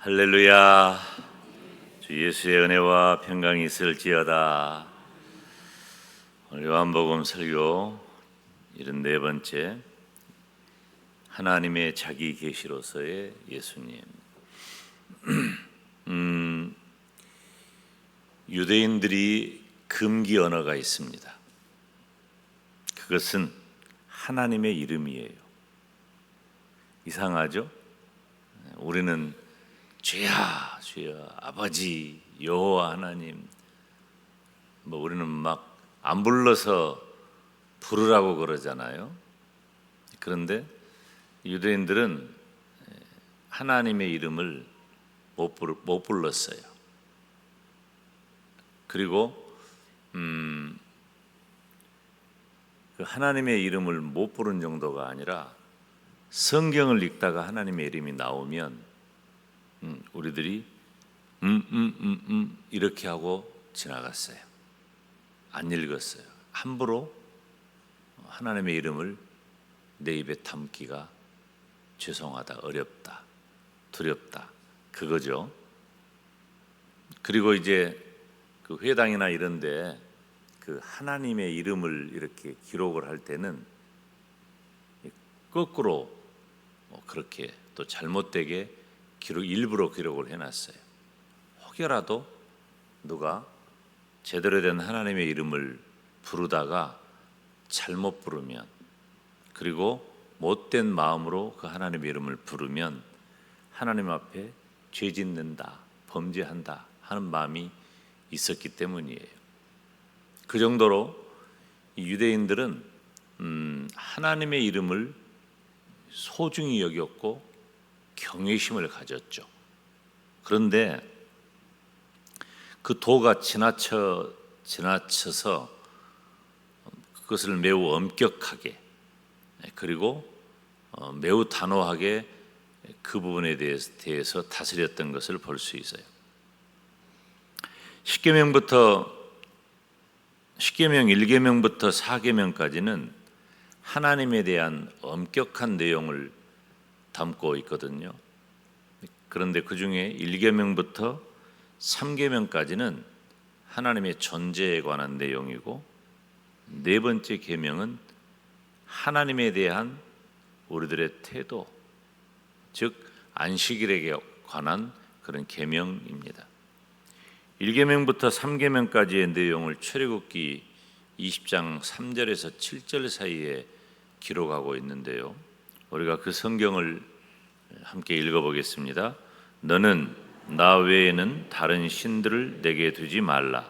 할렐루야. 주 예수의 은혜와 평강이 있을지어다. 오늘 요한복음 설교 74번째, 하나님의 자기 계시로서의 예수님. 유대인들이 금기 언어가 있습니다. 그것은 하나님의 이름이에요. 이상하죠? 우리는 주야, 주여, 아버지, 여호와 하나님, 우리는 막 안 불러서 부르라고 그러잖아요. 그런데 유대인들은 하나님의 이름을 못 불렀어요. 그리고 그 하나님의 이름을 못 부른 정도가 아니라 성경을 읽다가 하나님의 이름이 나오면 우리들이 이렇게 하고 지나갔어요. 안 읽었어요. 함부로 하나님의 이름을 내 입에 담기가 죄송하다, 어렵다, 두렵다, 그거죠. 그리고 이제 그 회당이나 이런데 그 하나님의 이름을 이렇게 기록을 할 때는 거꾸로 그렇게 또 잘못되게 일부러 기록을 해놨어요. 혹여라도 누가 제대로 된 하나님의 이름을 부르다가 잘못 부르면, 그리고 못된 마음으로 그 하나님의 이름을 부르면 하나님 앞에 죄 짓는다, 범죄한다 하는 마음이 있었기 때문이에요. 그 정도로 유대인들은 하나님의 이름을 소중히 여겼고 경외심을 가졌죠. 그런데 그 도가 지나쳐서 그것을 매우 엄격하게, 그리고 매우 단호하게 그 부분에 대해서 다스렸던 것을 볼 수 있어요. 십계명 1계명부터 4계명까지는 하나님에 대한 엄격한 내용을 담고 있거든요. 그런데 그 중에 1계명부터 3계명까지는 하나님의 존재에 관한 내용이고, 네 번째 계명은 하나님에 대한 우리들의 태도, 즉 안식일에 관한 그런 계명입니다. 1계명부터 3계명까지의 내용을 출애굽기 20장 3절에서 7절 사이에 기록하고 있는데요. 우리가 그 성경을 함께 읽어보겠습니다. 너는 나 외에는 다른 신들을 내게 두지 말라.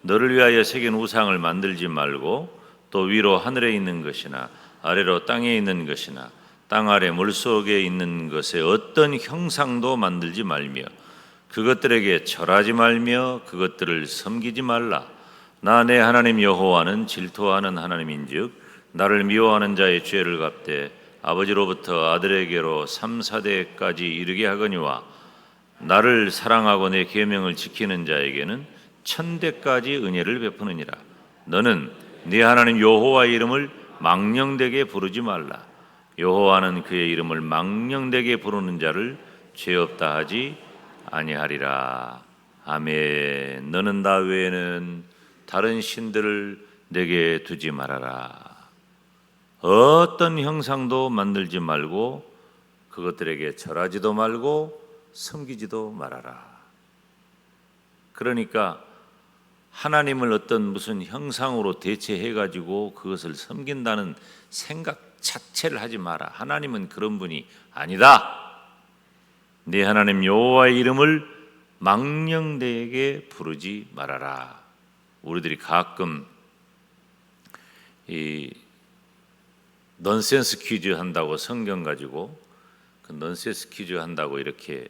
너를 위하여 새긴 우상을 만들지 말고, 또 위로 하늘에 있는 것이나 아래로 땅에 있는 것이나 땅 아래 물속에 있는 것에 어떤 형상도 만들지 말며 그것들에게 절하지 말며 그것들을 섬기지 말라. 나 내 하나님 여호와는 질투하는 하나님인즉 나를 미워하는 자의 죄를 갚되 아버지로부터 아들에게로 3, 4대까지 이르게 하거니와 나를 사랑하고 내 계명을 지키는 자에게는 1000대까지 은혜를 베푸느니라. 너는 네 하나님 여호와의 이름을 망령되게 부르지 말라. 여호와는 그의 이름을 망령되게 부르는 자를 죄 없다 하지 아니하리라. 아멘. 너는 나 외에는 다른 신들을 내게 두지 말아라. 어떤 형상도 만들지 말고 그것들에게 절하지도 말고 섬기지도 말아라. 그러니까 하나님을 어떤 무슨 형상으로 대체해가지고 그것을 섬긴다는 생각 자체를 하지 마라. 하나님은 그런 분이 아니다. 네 하나님 여호와의 이름을 망령되게 부르지 말아라. 우리들이 가끔 이 넌센스 퀴즈 한다고 성경 가지고 그 넌센스 퀴즈 한다고 이렇게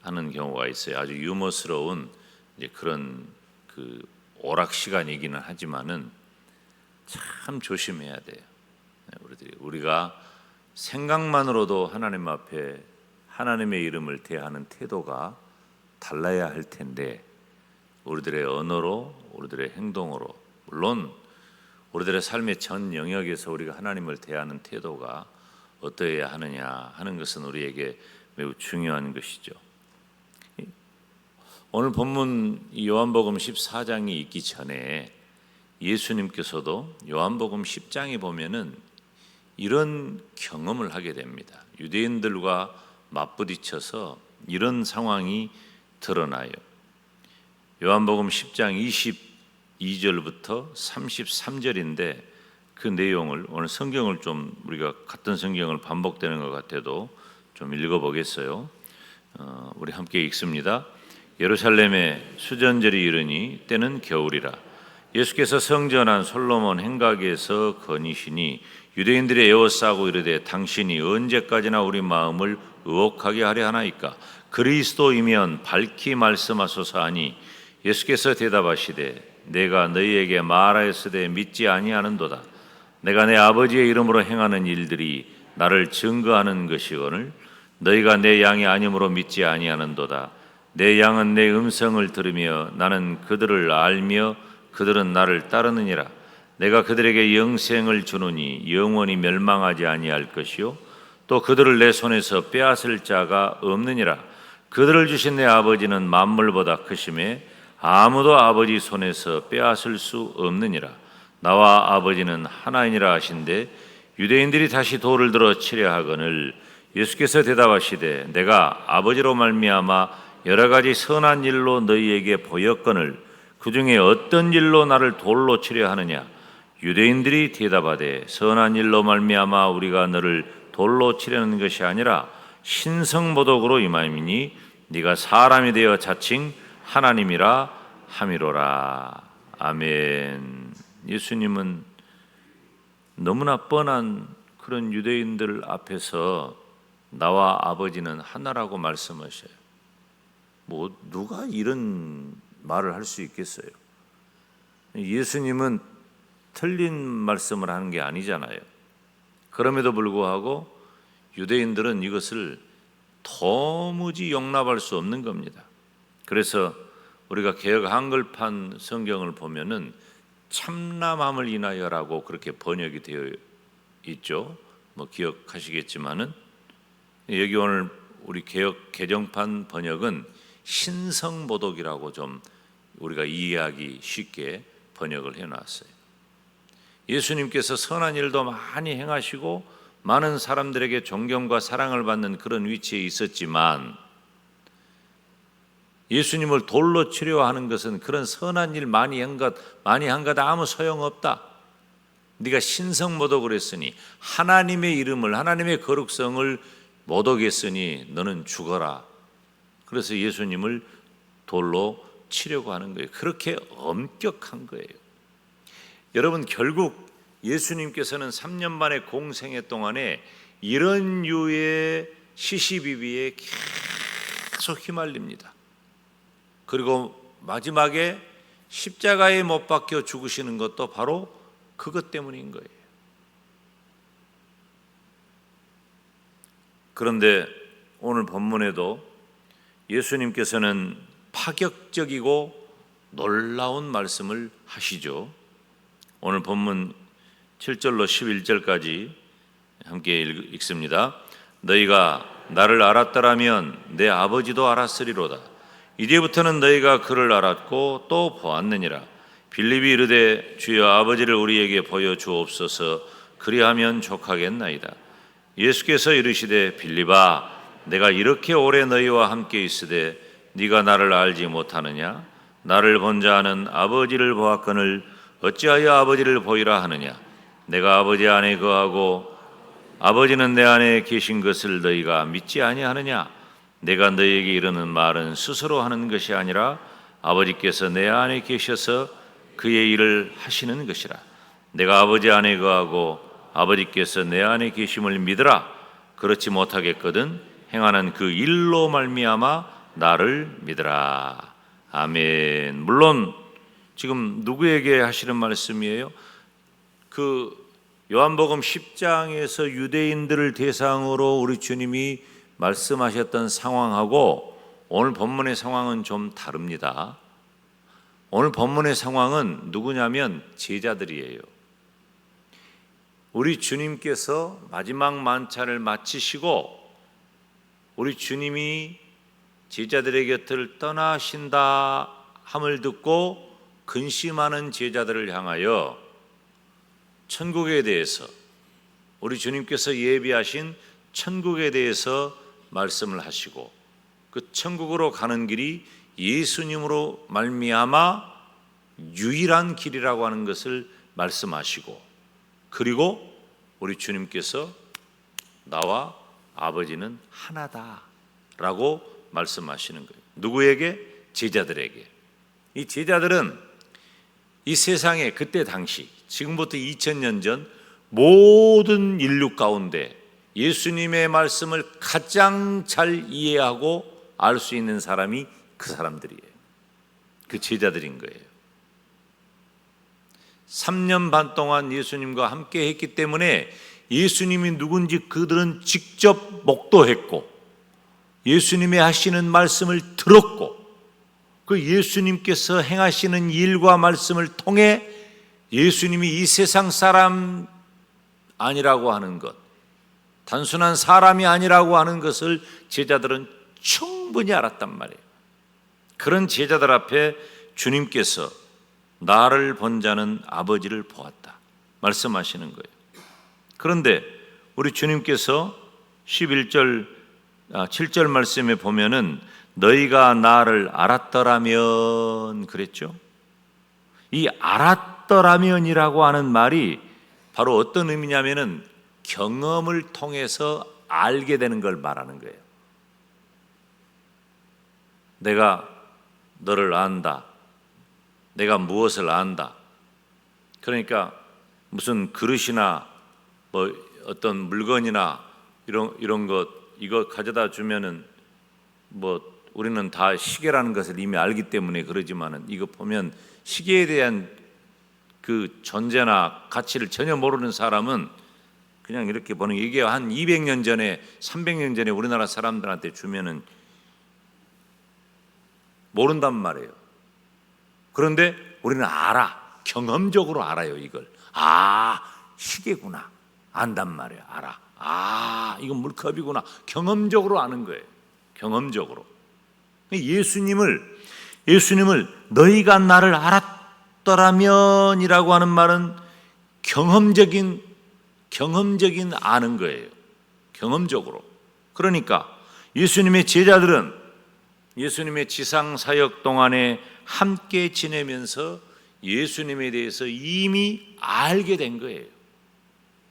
하는 경우가 있어요. 아주 유머스러운 이제 그런 그 오락 시간이기는 하지만은 참 조심해야 돼요. 우리가 생각만으로도 하나님 앞에 하나님의 이름을 대하는 태도가 달라야 할 텐데, 우리들의 언어로, 우리들의 행동으로, 물론 우리들의 삶의 전 영역에서 우리가 하나님을 대하는 태도가 어떠해야 하느냐 하는 것은 우리에게 매우 중요한 것이죠. 오늘 본문 요한복음 14장이 있기 전에 예수님께서도 요한복음 10장에 보면은 이런 경험을 하게 됩니다. 유대인들과 맞부딪혀서 이런 상황이 드러나요. 요한복음 10장 22절부터 33절인데 그 내용을 오늘 성경을 좀 우리가 같은 성경을 반복되는 것 같아도 좀 읽어보겠어요. 우리 함께 읽습니다. 예루살렘에 수전절이 이르니 때는 겨울이라. 예수께서 성전한 솔로몬 행각에서 거니시니 유대인들이 에워싸고 이르되 당신이 언제까지나 우리 마음을 의혹하게 하려 하나이까? 그리스도이면 밝히 말씀하소서 하니 예수께서 대답하시되 내가 너희에게 말하였으되 믿지 아니하는도다. 내가 내 아버지의 이름으로 행하는 일들이 나를 증거하는 것이거늘 너희가 내 양이 아니므로 믿지 아니하는도다. 내 양은 내 음성을 들으며 나는 그들을 알며 그들은 나를 따르느니라. 내가 그들에게 영생을 주노니 영원히 멸망하지 아니할 것이요 또 그들을 내 손에서 빼앗을 자가 없느니라. 그들을 주신 내 아버지는 만물보다 크심에 아무도 아버지 손에서 빼앗을 수 없느니라. 나와 아버지는 하나이니라 하신대 유대인들이 다시 돌을 들어 치려 하거늘 예수께서 대답하시되 내가 아버지로 말미암아 여러 가지 선한 일로 너희에게 보였거늘 그 중에 어떤 일로 나를 돌로 치려 하느냐? 유대인들이 대답하되 선한 일로 말미암아 우리가 너를 돌로 치려는 것이 아니라 신성모독으로 임함이니 네가 사람이 되어 자칭 하나님이라 함이로라. 아멘. 예수님은 너무나 뻔한 그런 유대인들 앞에서 나와 아버지는 하나라고 말씀하셔요. 뭐 누가 이런 말을 할 수 있겠어요? 예수님은 틀린 말씀을 하는 게 아니잖아요. 그럼에도 불구하고 유대인들은 이것을 도무지 용납할 수 없는 겁니다. 그래서 우리가 개역 한글판 성경을 보면은 참남함을 인하여라고 그렇게 번역이 되어 있죠. 뭐 기억하시겠지만은 여기 오늘 우리 개역 개정판 번역은 신성모독이라고 좀 우리가 이해하기 쉽게 번역을 해놨어요. 예수님께서 선한 일도 많이 행하시고 많은 사람들에게 존경과 사랑을 받는 그런 위치에 있었지만 예수님을 돌로 치려 하는 것은 그런 선한 일 많이 한 것 아무 소용없다. 네가 신성모독을 했으니 하나님의 이름을 하나님의 거룩성을 모독했으니 너는 죽어라. 그래서 예수님을 돌로 치려고 하는 거예요. 그렇게 엄격한 거예요. 여러분 결국 예수님께서는 3년 만의 공생애 동안에 이런 유의 시시비비에 계속 휘말립니다. 그리고 마지막에 십자가에 못 박혀 죽으시는 것도 바로 그것 때문인 거예요. 그런데 오늘 본문에도 예수님께서는 파격적이고 놀라운 말씀을 하시죠. 오늘 본문 7절로 11절까지 함께 읽습니다. 너희가 나를 알았더라면 내 아버지도 알았으리로다. 이제부터는 너희가 그를 알았고 또 보았느니라. 빌립이 이르되 주여 아버지를 우리에게 보여주옵소서. 그리하면 족하겠나이다. 예수께서 이르시되 빌립아 내가 이렇게 오래 너희와 함께 있으되 네가 나를 알지 못하느냐? 나를 본 자는 아버지를 보았거늘 어찌하여 아버지를 보이라 하느냐? 내가 아버지 안에 거하고 아버지는 내 안에 계신 것을 너희가 믿지 아니하느냐? 내가 너희에게 이르는 말은 스스로 하는 것이 아니라 아버지께서 내 안에 계셔서 그의 일을 하시는 것이라. 내가 아버지 안에 거하고 아버지께서 내 안에 계심을 믿으라. 그렇지 못하겠거든 행하는 그 일로 말미암아 나를 믿으라. 아멘. 물론 지금 누구에게 하시는 말씀이에요? 그 요한복음 10장에서 유대인들을 대상으로 우리 주님이 말씀하셨던 상황하고 오늘 본문의 상황은 좀 다릅니다. 오늘 본문의 상황은 누구냐면 제자들이에요. 우리 주님께서 마지막 만찬을 마치시고 우리 주님이 제자들의 곁을 떠나신다 함을 듣고 근심하는 제자들을 향하여 천국에 대해서, 우리 주님께서 예비하신 천국에 대해서 말씀을 하시고, 그 천국으로 가는 길이 예수님으로 말미암아 유일한 길이라고 하는 것을 말씀하시고, 그리고 우리 주님께서 나와 아버지는 하나다라고 말씀하시는 거예요. 누구에게? 제자들에게. 이 제자들은 이 세상에 그때 당시, 지금부터 2000년 전 모든 인류 가운데 예수님의 말씀을 가장 잘 이해하고 알 수 있는 사람이 그 사람들이에요. 그 제자들인 거예요. 3년 반 동안 예수님과 함께 했기 때문에 예수님이 누군지 그들은 직접 목도했고, 예수님이 하시는 말씀을 들었고, 그 예수님께서 행하시는 일과 말씀을 통해 예수님이 이 세상 사람 아니라고 하는 것, 단순한 사람이 아니라고 하는 것을 제자들은 충분히 알았단 말이에요. 그런 제자들 앞에 주님께서 나를 본 자는 아버지를 보았다 말씀하시는 거예요. 그런데 우리 주님께서 7절 말씀에 보면은 너희가 나를 알았더라면 그랬죠. 이 알았더라면이라고 하는 말이 바로 어떤 의미냐면은 경험을 통해서 알게 되는 걸 말하는 거예요. 내가 너를 안다. 내가 무엇을 안다. 그러니까 무슨 그릇이나 뭐 어떤 물건이나 이런 것 이거 가져다 주면은 뭐 우리는 다 시계라는 것을 이미 알기 때문에 그러지만은 이거 보면 시계에 대한 그 존재나 가치를 전혀 모르는 사람은 그냥 이렇게 보는, 이게 한 200년 전에 300년 전에 우리나라 사람들한테 주면은 모른단 말이에요. 그런데 우리는 알아. 경험적으로 알아요. 이걸. 시계구나. 안단 말이에요. 알아. 이건 물컵이구나. 경험적으로 아는 거예요. 경험적으로. 예수님을 너희가 나를 알았더라면이라고 하는 말은 경험적인 아는 거예요. 경험적으로. 그러니까 예수님의 제자들은 예수님의 지상 사역 동안에 함께 지내면서 예수님에 대해서 이미 알게 된 거예요.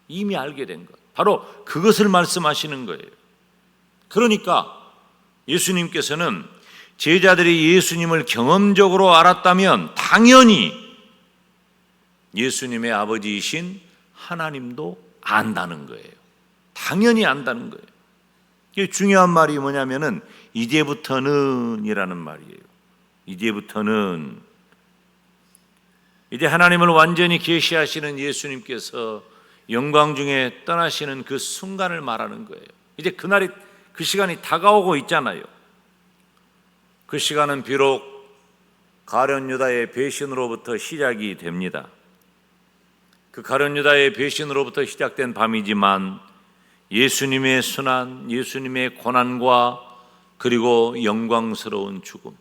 이미 알게 된 것. 바로 그것을 말씀하시는 거예요. 그러니까 예수님께서는 제자들이 예수님을 경험적으로 알았다면 당연히 예수님의 아버지이신 하나님도 안다는 거예요. 당연히 안다는 거예요. 이게 중요한 말이 뭐냐면은 이제부터는 이라는 말이에요. 이제부터는 이제 하나님을 완전히 계시하시는 예수님께서 영광 중에 떠나시는 그 순간을 말하는 거예요. 이제 그날이, 그 시간이 다가오고 있잖아요. 그 시간은 비록 가룟 유다의 배신으로부터 시작이 됩니다. 그 가룟 유다의 배신으로부터 시작된 밤이지만 예수님의 순환, 예수님의 고난과 그리고 영광스러운 죽음,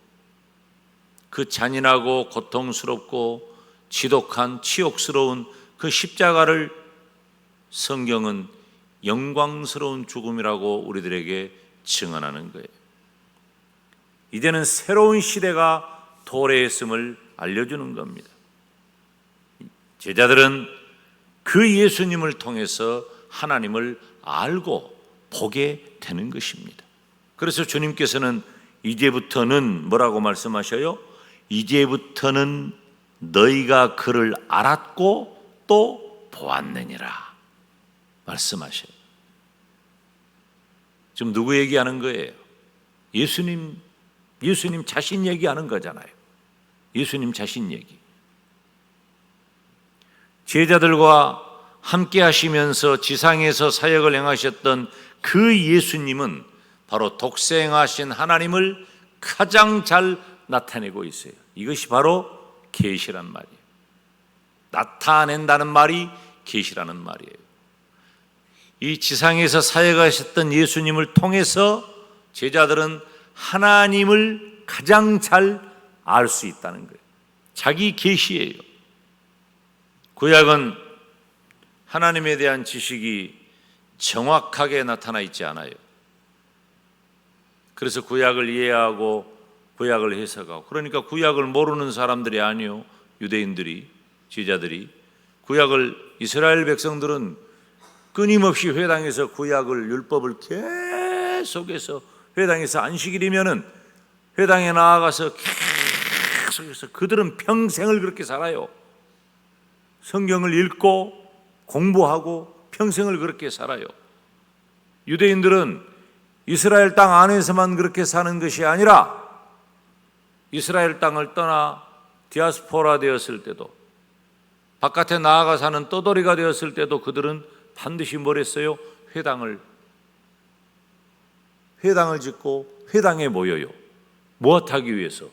그 잔인하고 고통스럽고 지독한 치욕스러운 그 십자가를 성경은 영광스러운 죽음이라고 우리들에게 증언하는 거예요. 이제는 새로운 시대가 도래했음을 알려주는 겁니다. 제자들은 그 예수님을 통해서 하나님을 알고 보게 되는 것입니다. 그래서 주님께서는 이제부터는 뭐라고 말씀하셔요? 이제부터는 너희가 그를 알았고 또 보았느니라 말씀하셔요. 지금 누구 얘기하는 거예요? 예수님 자신 얘기하는 거잖아요. 예수님 자신 얘기. 제자들과 함께 하시면서 지상에서 사역을 행하셨던 그 예수님은 바로 독생하신 하나님을 가장 잘 나타내고 있어요. 이것이 바로 계시란 말이에요. 나타낸다는 말이 계시라는 말이에요. 이 지상에서 사역하셨던 예수님을 통해서 제자들은 하나님을 가장 잘 알 수 있다는 거예요. 자기 계시예요. 구약은 하나님에 대한 지식이 정확하게 나타나 있지 않아요. 그래서 구약을 이해하고 구약을 해석하고, 그러니까 구약을 모르는 사람들이 아니요, 유대인들이, 지자들이. 구약을 이스라엘 백성들은 끊임없이 회당에서 구약을, 율법을 계속해서 회당에서 안식일이면은 회당에 나아가서 계속해서 그들은 평생을 그렇게 살아요. 성경을 읽고 공부하고 평생을 그렇게 살아요. 유대인들은 이스라엘 땅 안에서만 그렇게 사는 것이 아니라 이스라엘 땅을 떠나 디아스포라 되었을 때도, 바깥에 나아가 사는 떠돌이가 되었을 때도 그들은 반드시 뭘 했어요? 회당을 짓고 회당에 모여요. 무엇하기 위해서?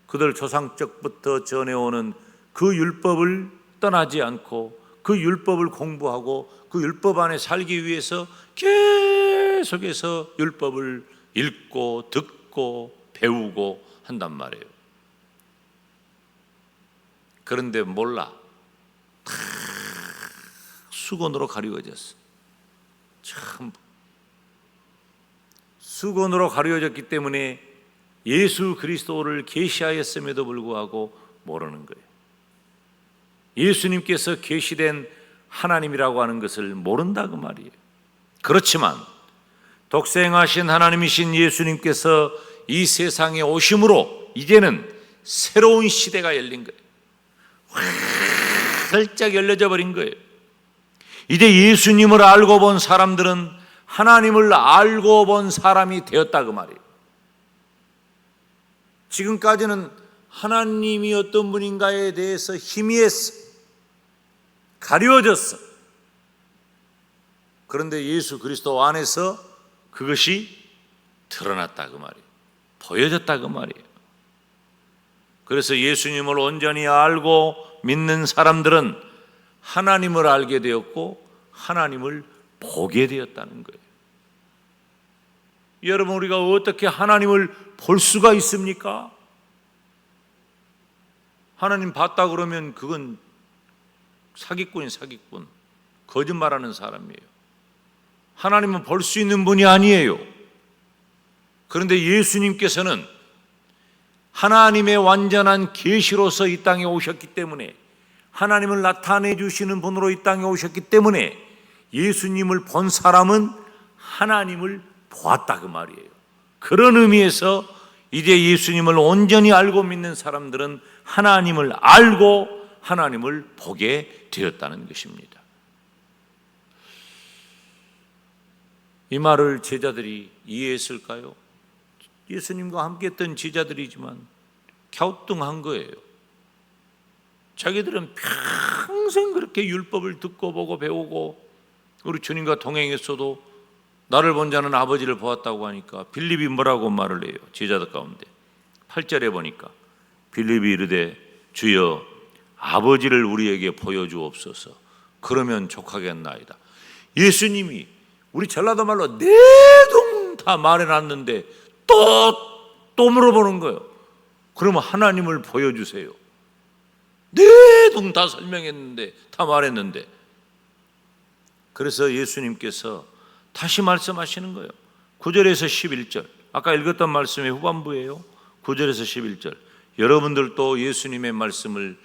그들 조상적부터 전해오는 그 율법을 떠나지 않고 그 율법을 공부하고 그 율법 안에 살기 위해서 계속해서 율법을 읽고 듣고 배우고 한단 말이에요. 그런데 몰라, 다 수건으로 가리워졌어. 참, 수건으로 가리워졌기 때문에 예수 그리스도를 계시하였음에도 불구하고 모르는 거예요. 예수님께서 계시된 하나님이라고 하는 것을 모른다 그 말이에요. 그렇지만 독생하신 하나님이신 예수님께서 이 세상에 오심으로 이제는 새로운 시대가 열린 거예요. 활짝 열려져 버린 거예요. 이제 예수님을 알고 본 사람들은 하나님을 알고 본 사람이 되었다 그 말이에요. 지금까지는 하나님이 어떤 분인가에 대해서 희미했어, 가려졌어. 그런데 예수 그리스도 안에서 그것이 드러났다 그 말이에요. 보여졌다 그 말이에요. 그래서 예수님을 온전히 알고 믿는 사람들은 하나님을 알게 되었고 하나님을 보게 되었다는 거예요. 여러분, 우리가 어떻게 하나님을 볼 수가 있습니까? 하나님 봤다 그러면 그건 사기꾼인 사기꾼, 거짓말하는 사람이에요. 하나님은 볼 수 있는 분이 아니에요. 그런데 예수님께서는 하나님의 완전한 계시로서 이 땅에 오셨기 때문에, 하나님을 나타내 주시는 분으로 이 땅에 오셨기 때문에 예수님을 본 사람은 하나님을 보았다 그 말이에요. 그런 의미에서 이제 예수님을 온전히 알고 믿는 사람들은 하나님을 알고 하나님을 보게 되었다는 것입니다. 이 말을 제자들이 이해했을까요? 예수님과 함께 했던 제자들이지만 갸우뚱한 거예요. 자기들은 평생 그렇게 율법을 듣고 보고 배우고 우리 주님과 동행했어도 나를 본 자는 아버지를 보았다고 하니까 빌립이 뭐라고 말을 해요? 제자들 가운데 8절에 보니까 빌립이 이르되 주여 아버지를 우리에게 보여주옵소서. 그러면 족하겠나이다. 예수님이 우리 전라도 말로 내동 다 말해놨는데 또 물어보는 거예요. 그러면 하나님을 보여주세요. 내동 다 설명했는데, 다 말했는데. 그래서 예수님께서 다시 말씀하시는 거예요. 9절에서 11절, 아까 읽었던 말씀의 후반부예요. 9절에서 11절, 여러분들도 예수님의 말씀을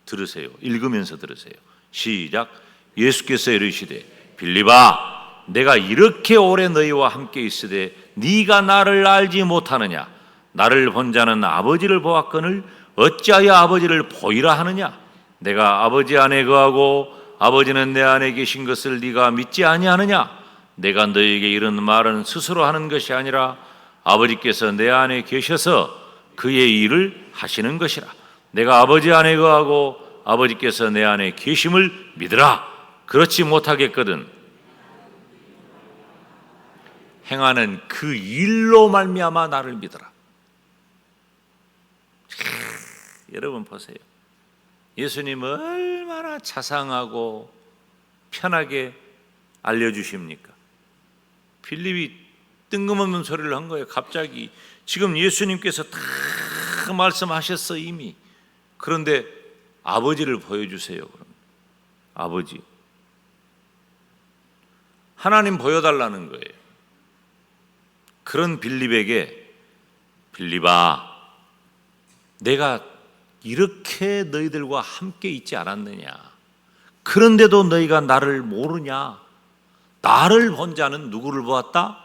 들으세요. 읽으면서 들으세요. 시작. 예수께서 이르시되 빌립아, 내가 이렇게 오래 너희와 함께 있으되 네가 나를 알지 못하느냐? 나를 본 자는 아버지를 보았거늘 어찌하여 아버지를 보이라 하느냐? 내가 아버지 안에 거하고 아버지는 내 안에 계신 것을 네가 믿지 아니하느냐? 내가 너희에게 이런 말은 스스로 하는 것이 아니라 아버지께서 내 안에 계셔서 그의 일을 하시는 것이라. 내가 아버지 안에 거하고 아버지께서 내 안에 계심을 믿으라. 그렇지 못하겠거든 행하는 그 일로 말미암아 나를 믿어라. 여러분 보세요. 예수님 얼마나 자상하고 편하게 알려주십니까? 빌립이 뜬금없는 소리를 한 거예요. 갑자기 지금 예수님께서 다 말씀하셨어 이미. 그런데 아버지를 보여주세요. 그럼 아버지, 하나님 보여달라는 거예요. 그런 빌립에게, 빌립아, 내가 이렇게 너희들과 함께 있지 않았느냐? 그런데도 너희가 나를 모르냐? 나를 본 자는 누구를 보았다?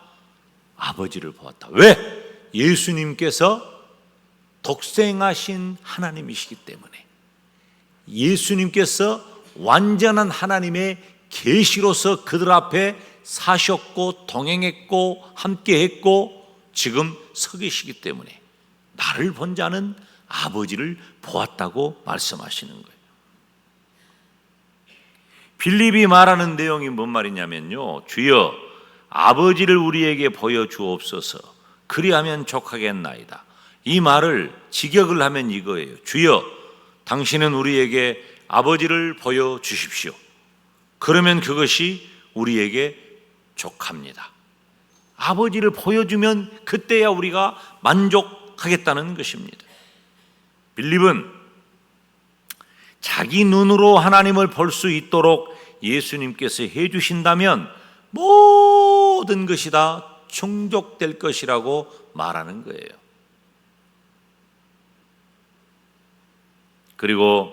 아버지를 보았다. 왜? 예수님께서 독생하신 하나님이시기 때문에, 예수님께서 완전한 하나님의 계시로서 그들 앞에 사셨고 동행했고 함께했고 지금 서 계시기 때문에 나를 본 자는 아버지를 보았다고 말씀하시는 거예요. 빌립이 말하는 내용이 뭔 말이냐면요, 주여 아버지를 우리에게 보여주옵소서, 그리하면 족하겠나이다. 이 말을 직역을 하면 이거예요. 주여 당신은 우리에게 아버지를 보여주십시오. 그러면 그것이 우리에게 족합니다. 아버지를 보여주면 그때야 우리가 만족하겠다는 것입니다. 빌립은 자기 눈으로 하나님을 볼 수 있도록 예수님께서 해주신다면 모든 것이 다 충족될 것이라고 말하는 거예요. 그리고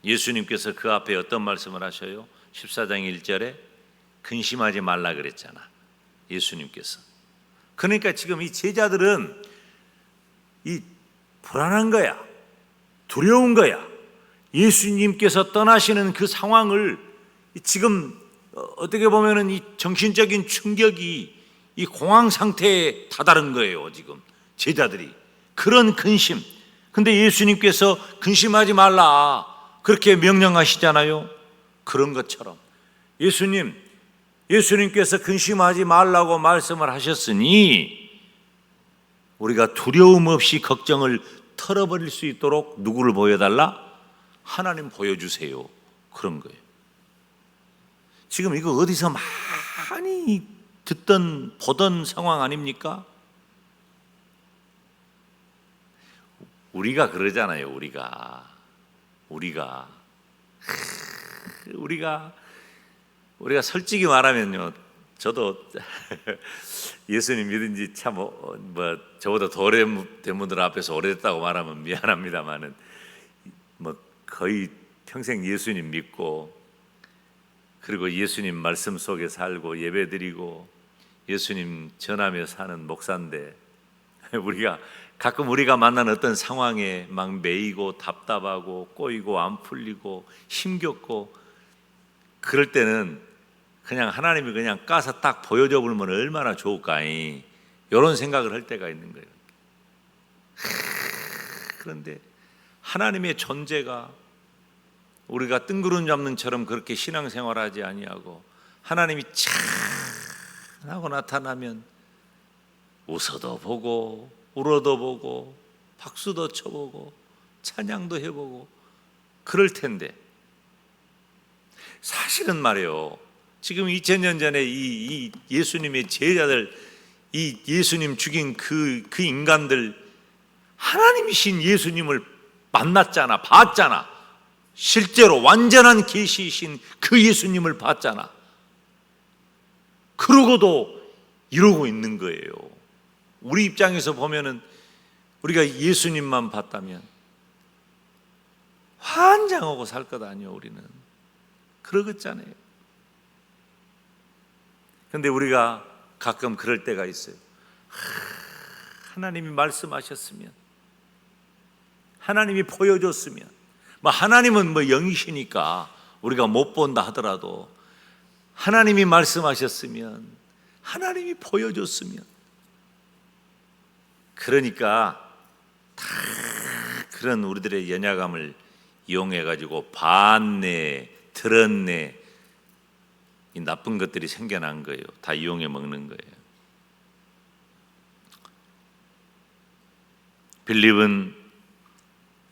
예수님께서 그 앞에 어떤 말씀을 하셔요? 14장 1절에 근심하지 말라 그랬잖아, 예수님께서. 그러니까 지금 이 제자들은 이 불안한 거야, 두려운 거야. 예수님께서 떠나시는 그 상황을 지금 어떻게 보면은 이 정신적인 충격이 이 공황 상태에 다다른 거예요. 지금 제자들이 그런 근심. 근데 예수님께서 근심하지 말라 그렇게 명령하시잖아요. 그런 것처럼 예수님께서 근심하지 말라고 말씀을 하셨으니 우리가 두려움 없이 걱정을 털어버릴 수 있도록 누구를 보여달라? 하나님 보여주세요. 그런 거예요. 지금 이거 어디서 많이 듣던 보던 상황 아닙니까? 우리가 그러잖아요. 우리가 솔직히 말하면요, 저도 예수님 믿은 지 참 저보다 더 오래된 분들 앞에서 오래됐다고 말하면 미안합니다만은 거의 평생 예수님 믿고, 그리고 예수님 말씀 속에 살고 예배드리고 예수님 전하며 사는 목사인데, 가끔 우리가 만난 어떤 상황에 막 매이고 답답하고 꼬이고 안 풀리고 힘겹고 그럴 때는 그냥 하나님이 그냥 까서 딱 보여줘 보면 얼마나 좋을까이, 이런 생각을 할 때가 있는 거예요. 그런데 하나님의 존재가 우리가 뜬구름 잡는처럼 그렇게 신앙생활하지 아니하고 하나님이 참 하고 나타나면 웃어도 보고 울어도 보고 박수도 쳐보고 찬양도 해보고 그럴 텐데, 사실은 말이에요, 지금 2000년 전에 이 예수님의 제자들, 이 예수님 죽인 그 인간들, 하나님이신 예수님을 만났잖아, 봤잖아. 실제로 완전한 계시이신 그 예수님을 봤잖아. 그러고도 이러고 있는 거예요. 우리 입장에서 보면은 우리가 예수님만 봤다면 환장하고 살 것 아니에요. 우리는 그러겠잖아요. 근데 우리가 가끔 그럴 때가 있어요. 하나님이 말씀하셨으면, 하나님이 보여줬으면, 하나님은 영이시니까 우리가 못 본다 하더라도 하나님이 말씀하셨으면, 하나님이 보여줬으면. 그러니까 다 그런 우리들의 연약함을 이용해가지고 봤네, 들었네, 이 나쁜 것들이 생겨난 거예요. 다 이용해 먹는 거예요. 빌립은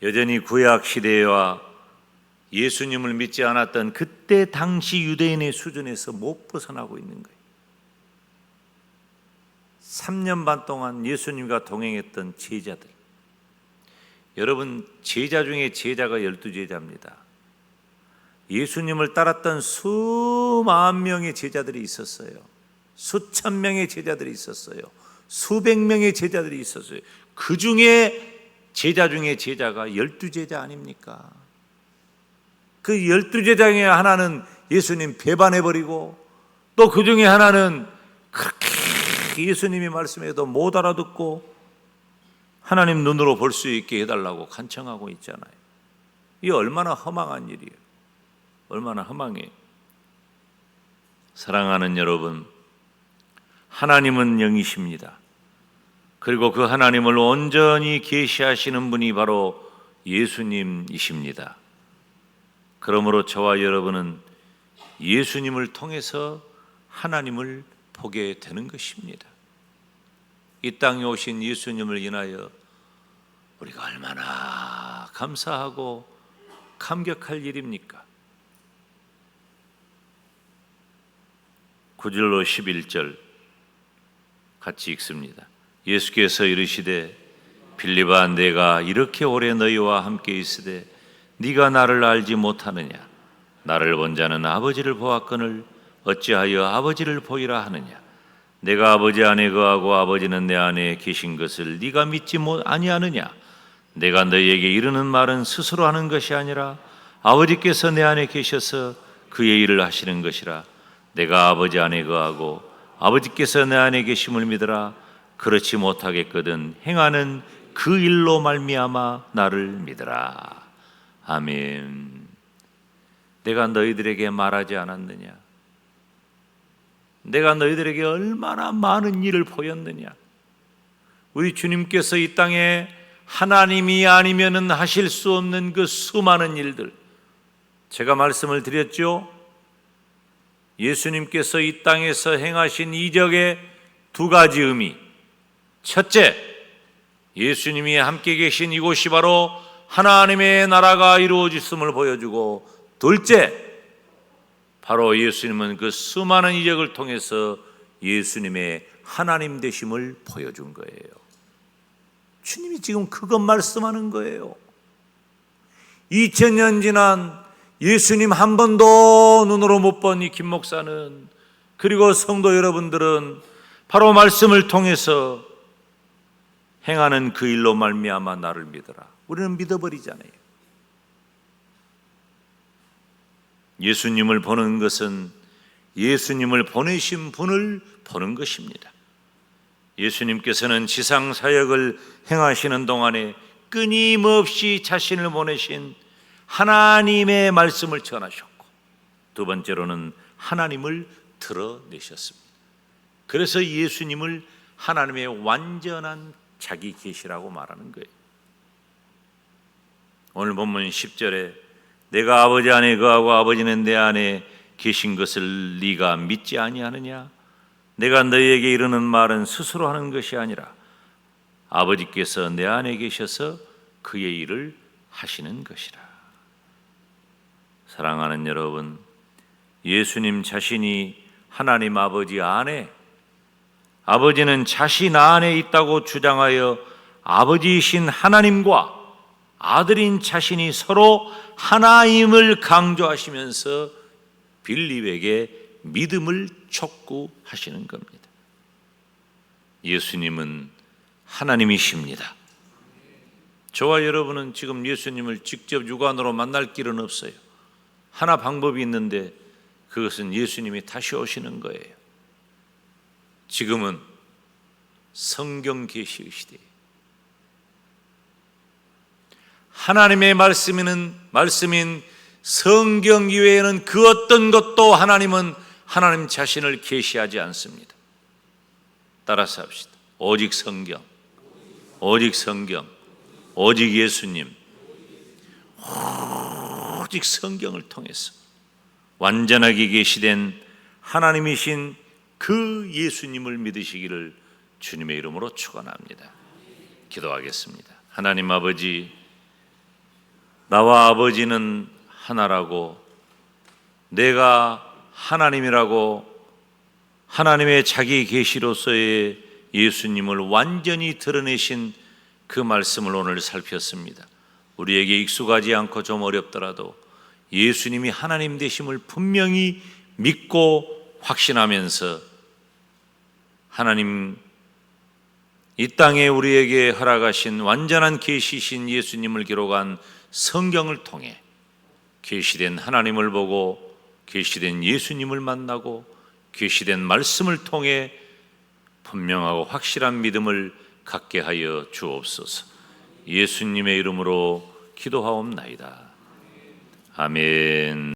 여전히 구약 시대와 예수님을 믿지 않았던 그때 당시 유대인의 수준에서 못 벗어나고 있는 거예요. 3년 반 동안 예수님과 동행했던 제자들. 여러분, 제자 중에 제자가 12제자입니다. 예수님을 따랐던 수만 명의 제자들이 있었어요. 수천 명의 제자들이 있었어요. 수백 명의 제자들이 있었어요. 그 중에 제자 중에 제자가 12제자 아닙니까? 그 12제자 중에 하나는 예수님 배반해버리고, 또 그 중에 하나는 그렇게 예수님이 말씀해도 못 알아듣고 하나님 눈으로 볼 수 있게 해달라고 간청하고 있잖아요. 이게 얼마나 허망한 일이에요. 얼마나 허망해요. 사랑하는 여러분, 하나님은 영이십니다. 그리고 그 하나님을 온전히 계시하시는 분이 바로 예수님이십니다. 그러므로 저와 여러분은 예수님을 통해서 하나님을 보게 되는 것입니다. 이 땅에 오신 예수님을 인하여 우리가 얼마나 감사하고 감격할 일입니까? 9절로 11절 같이 읽습니다. 예수께서 이르시되 빌립아, 내가 이렇게 오래 너희와 함께 있으되 네가 나를 알지 못하느냐? 나를 본 자는 아버지를 보았거늘 어찌하여 아버지를 보이라 하느냐? 내가 아버지 안에 거하고 아버지는 내 안에 계신 것을 네가 믿지 아니하느냐? 내가 너희에게 이르는 말은 스스로 하는 것이 아니라 아버지께서 내 안에 계셔서 그의 일을 하시는 것이라. 내가 아버지 안에 거하고 아버지께서 내 안에 계심을 믿으라. 그렇지 못하겠거든 행하는 그 일로 말미암아 나를 믿으라. 아멘. 내가 너희들에게 말하지 않았느냐? 내가 너희들에게 얼마나 많은 일을 보였느냐? 우리 주님께서 이 땅에 하나님이 아니면은 하실 수 없는 그 수많은 일들, 제가 말씀을 드렸죠. 예수님께서 이 땅에서 행하신 이적의 두 가지 의미. 첫째, 예수님이 함께 계신 이곳이 바로 하나님의 나라가 이루어졌음을 보여주고, 둘째, 바로 예수님은 그 수많은 이적을 통해서 예수님의 하나님 되심을 보여준 거예요. 주님이 지금 그것 말씀하는 거예요. 2000년 지난 예수님 한 번도 눈으로 못 본 이 김 목사는, 그리고 성도 여러분들은 바로 말씀을 통해서 행하는 그 일로 말미암아 나를 믿어라. 우리는 믿어버리잖아요. 예수님을 보는 것은 예수님을 보내신 분을 보는 것입니다. 예수님께서는 지상 사역을 행하시는 동안에 끊임없이 자신을 보내신 하나님의 말씀을 전하셨고, 두 번째로는 하나님을 드러내셨습니다. 그래서 예수님을 하나님의 완전한 자기 계시라고 말하는 거예요. 오늘 본문 10절에 내가 아버지 안에 거하고 아버지는 내 안에 계신 것을 네가 믿지 아니하느냐? 내가 너희에게 이르는 말은 스스로 하는 것이 아니라 아버지께서 내 안에 계셔서 그의 일을 하시는 것이라. 사랑하는 여러분, 예수님 자신이 하나님 아버지 안에, 아버지는 자신 안에 있다고 주장하여 아버지이신 하나님과 아들인 자신이 서로 하나임을 강조하시면서 빌립에게 믿음을 촉구하시는 겁니다. 예수님은 하나님이십니다. 저와 여러분은 지금 예수님을 직접 육안으로 만날 길은 없어요. 하나 방법이 있는데 그것은 예수님이 다시 오시는 거예요. 지금은 성경 계시의 시대예요. 하나님의 말씀인 성경 이외에는 그 어떤 것도 하나님은 하나님 자신을 계시하지 않습니다. 따라서 합시다. 오직 성경, 오직 성경, 오직 예수님, 오직 성경을 통해서 완전하게 계시된 하나님이신 그 예수님을 믿으시기를 주님의 이름으로 축원합니다. 기도하겠습니다. 하나님 아버지, 나와 아버지는 하나라고, 내가 하나님이라고 하나님의 자기 계시로서의 예수님을 완전히 드러내신 그 말씀을 오늘 살폈습니다. 우리에게 익숙하지 않고 좀 어렵더라도 예수님이 하나님 되심을 분명히 믿고 확신하면서 하나님 이 땅에 우리에게 허락하신 완전한 계시신 예수님을 기록한 성경을 통해 계시된 하나님을 보고 계시된 예수님을 만나고 계시된 말씀을 통해 분명하고 확실한 믿음을 갖게 하여 주옵소서. 예수님의 이름으로 기도하옵나이다. 아멘.